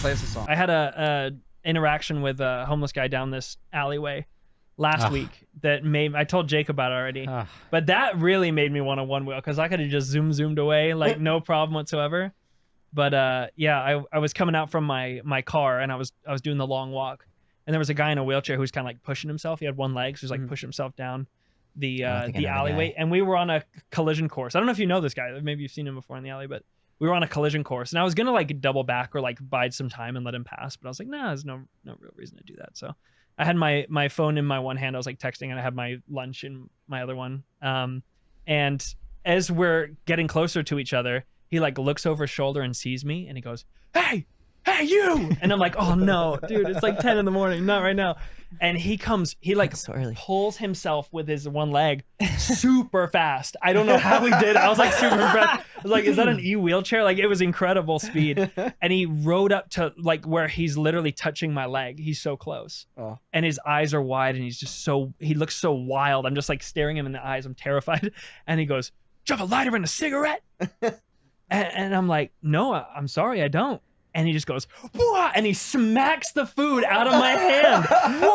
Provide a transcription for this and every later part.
Play us a song. I had a interaction with a homeless guy down this alleyway last week that I told Jake about it already, but that really made me want a one wheel because I could have just zoomed away like no problem whatsoever. But yeah, I was coming out from my car and I was doing the long walk, and there was a guy in a wheelchair who was kind of like pushing himself. He had one leg, so he was like pushing himself down the alleyway, and we were on a collision course. I don't know if you know this guy. Maybe you've seen him before in the alley, but we were on a collision course, and I was gonna like double back or like bide some time and let him pass, but I was like, nah, there's no real reason to do that. So I had my phone in my one hand. I was like texting, and I had my lunch in my other one. And as we're getting closer to each other, he like looks over his shoulder and sees me, and he goes, hey you, and I'm like, oh no, dude, it's like 10 in the morning, not right now. And he like so early. pulls himself with his one leg super fast. I don't know how he did it. I was like super impressed. I was like, is that an e-wheelchair? Like, it was incredible speed. And he rode up to like where he's literally touching my leg. He's so close. Oh. And his eyes are wide, and he looks so wild. I'm just like staring him in the eyes. I'm terrified. And he goes, do you have a lighter and a cigarette? And I'm like, no, I'm sorry, I don't. And he just goes, whoa, and he smacks the food out of my hand.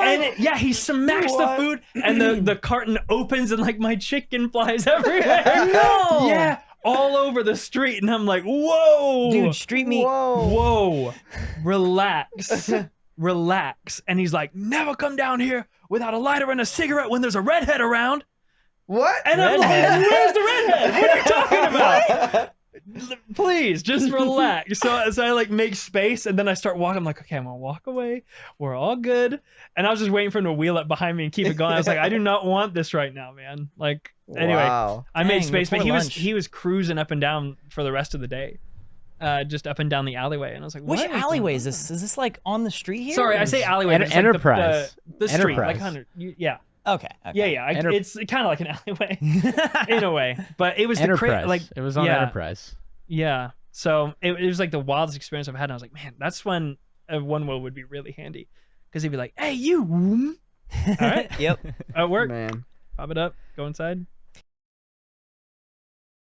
And he smacks the food, and the carton opens, and like my chicken flies everywhere. No. Yeah, all over the street. And I'm like, whoa. Dude, street meat. Whoa. Relax. Relax. And he's like, never come down here without a lighter and a cigarette when there's a redhead around. What? And I'm like, where's the redhead? What are you talking about? Please just relax. So I like make space, and then I start walking. I'm like, okay, I'm gonna walk away. We're all good. And I was just waiting for him to wheel up behind me and keep it going. I was like, I do not want this right now, man. Like, anyway, I made space, but he was cruising up and down for the rest of the day, just up and down the alleyway. And I was like, which alleyway is this? Is this like on the street here? Sorry, I say alleyway. Enterprise. Like the street, like 100. Yeah. Okay. Yeah. It's kind of like an alleyway in a way, but it was Enterprise. like it was on Enterprise. Yeah. So it was like the wildest experience I've had. And I was like, man, that's when a one wheel would be really handy, because he'd be like, hey, you. All right. Yep. At work. Man. Pop it up. Go inside.